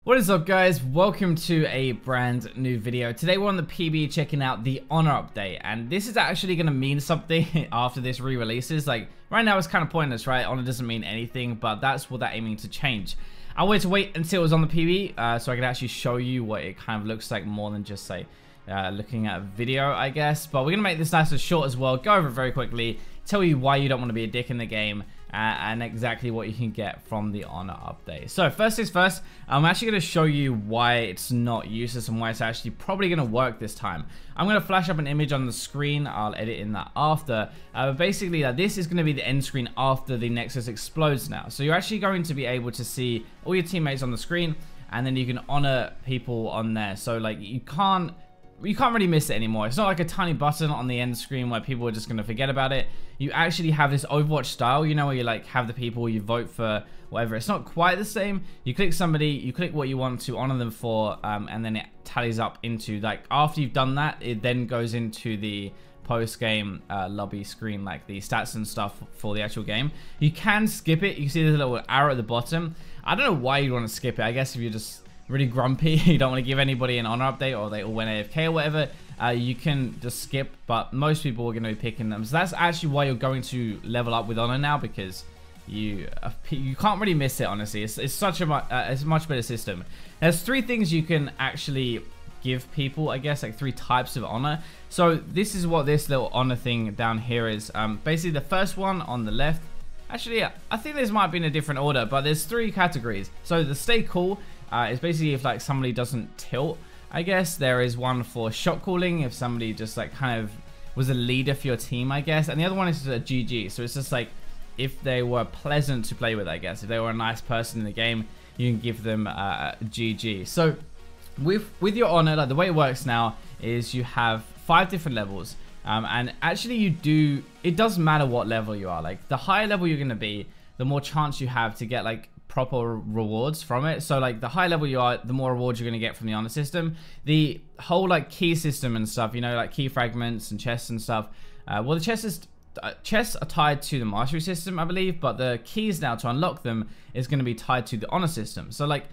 What is up, guys? Welcome to a brand new video. Today we're on the PB checking out the Honor update, and this is actually going to mean something after this re-releases. Like right now it's kind of pointless, right? Honor doesn't mean anything, but that's what they're aiming to change. I wanted to wait until it was on the PB so I could actually show you what it kind of looks like more than just say looking at a video, I guess. But we're going to make this nice and short as well, go over it very quickly, tell you why you don't want to be a dick in the game, and exactly what you can get from the Honor update. So first things first, I'm actually going to show you why it's not useless and why it's actually probably going to work this time. I'm going to flash up an image on the screen. I'll edit in that after. But basically, this is going to be the end screen after the Nexus explodes now. So you're actually going to be able to see all your teammates on the screen, and then you can honor people on there. So like you can't really miss it anymore. It's not like a tiny button on the end screen where people are just going to forget about it. You actually have this Overwatch style, you know, where you like have the people, you vote for whatever. It's not quite the same. You click somebody, you click what you want to honor them for, and then it tallies up into, like, after you've done that, it then goes into the post-game lobby screen, like the stats and stuff for the actual game. You can skip it. You can see there's a little arrow at the bottom. I don't know why you'd want to skip it. I guess if you're just really grumpy, you don't want to give anybody an honor update, or they all went AFK or whatever, you can just skip, but most people are going to be picking them. So that's actually why you're going to level up with honor now, because you can't really miss it, honestly. It's such a it's a much better system. There's three things you can actually give people, I guess, like three types of honor. So this is what this little honor thing down here is. Basically the first one on the left, actually I think this might be in a different order, but there's three categories. So the stay cool is basically if like somebody doesn't tilt, I guess. There is one for shot calling, if somebody just like kind of was a leader for your team, I guess. And the other one is a GG. So it's just like if they were pleasant to play with, I guess. If they were a nice person in the game, you can give them GG. So with your honor, like the way it works now is you have 5 different levels. And actually it doesn't matter what level you are. Like the higher level you're going to be, the more chance you have to get like proper rewards from it. So like the higher level you are, the more rewards you're going to get from the honor system. The whole like key system and stuff, you know, like key fragments and chests and stuff. Well, the chests are tied to the mastery system, I believe, but the keys now to unlock them is going to be tied to the honor system. So like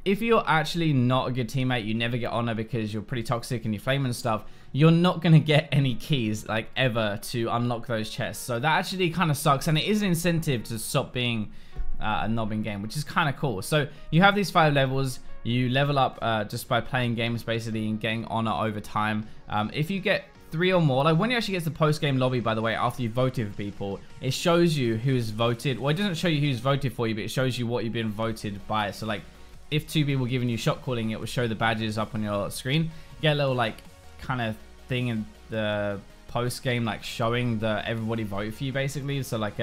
if you're actually not a good teammate, you never get honor because you're pretty toxic and you flame and stuff, you're not going to get any keys like ever to unlock those chests. So that actually kind of sucks, and it is an incentive to stop being a knob in game, which is kind of cool. So you have these 5 levels. You level up just by playing games basically and getting honor over time. If you get 3 or more, like when you actually get to the post-game lobby, by the way, after you've voted for people, it shows you who's voted. Well, it doesn't show you who's voted for you, but it shows you what you've been voted by. So like if 2 people giving you shot calling, it will show the badges up on your screen. You get a little like kind of thing in the post-game, like showing the everybody vote for you basically. So like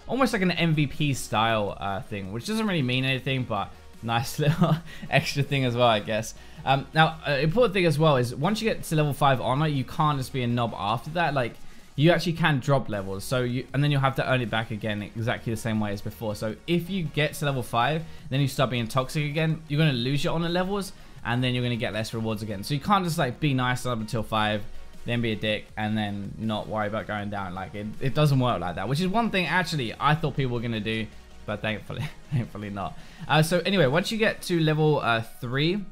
almost like an MVP style thing, which doesn't really mean anything, but nice little extra thing as well, I guess. Now, important thing as well is once you get to level 5 honor, you can't just be a knob after that. Like you actually can drop levels, so and then you'll have to earn it back again exactly the same way as before. So if you get to level 5, then you start being toxic again, you're going to lose your honor levels, and then you're going to get less rewards again. So you can't just like be nice up until 5, then be a dick, and then not worry about going down. Like it doesn't work like that, which is one thing actually I thought people were gonna do, but thankfully not. So anyway, once you get to level 3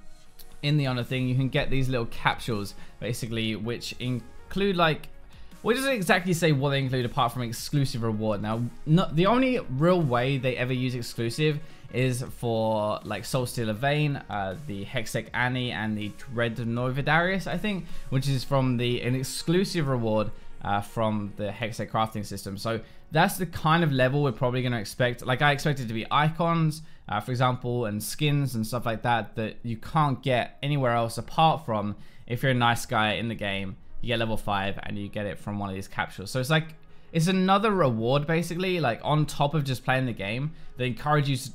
in the honor thing, you can get these little capsules basically, which include like, well, it doesn't exactly say what they include apart from exclusive reward. Now, the only real way they ever use exclusive is for like Soul Stealer Vane, the Hextech Annie, and the Dread Novidarius, I think, which is from an exclusive reward from the Hextech crafting system. So that's the kind of level we're probably going to expect. Like I expect it to be icons, for example, and skins and stuff like that you can't get anywhere else apart from if you're a nice guy in the game. You get level 5 and you get it from one of these capsules. So it's like it's another reward basically, like on top of just playing the game, that encourages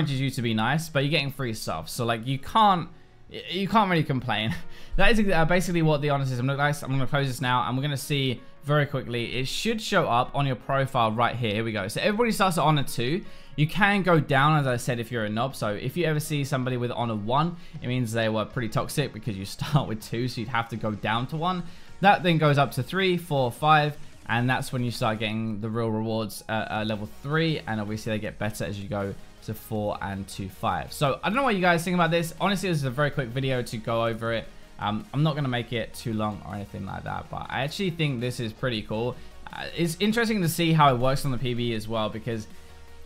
you to be nice, but you're getting free stuff. So like you can't really complain. That is basically what the honor system looks like. I'm going to close this now, and we're going to see very quickly. It should show up on your profile right here. Here we go. So everybody starts at honor 2. You can go down, as I said, if you're a knob. So if you ever see somebody with honor 1, it means they were pretty toxic because you start with 2, so you'd have to go down to 1. That then goes up to 3, 4, 5, and that's when you start getting the real rewards at level 3, and obviously they get better as you go to to 4 and to 5. So I don't know what you guys think about this. Honestly, this is a very quick video to go over it. I'm not going to make it too long or anything like that, but I actually think this is pretty cool. It's interesting to see how it works on the PvE as well, because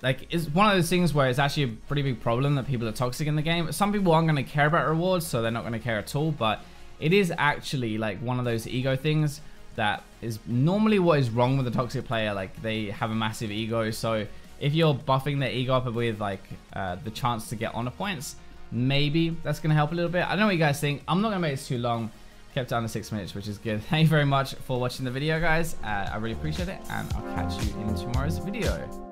like it's one of those things where it's actually a pretty big problem that people are toxic in the game. Some people aren't going to care about rewards, so they're not going to care at all, but it is actually like one of those ego things that is normally what is wrong with a toxic player. Like they have a massive ego, so if you're buffing their ego up with like the chance to get honor points, maybe that's going to help a little bit. I don't know what you guys think. I'm not going to make this too long. Kept it under 6 minutes, which is good. Thank you very much for watching the video, guys. I really appreciate it, and I'll catch you in tomorrow's video.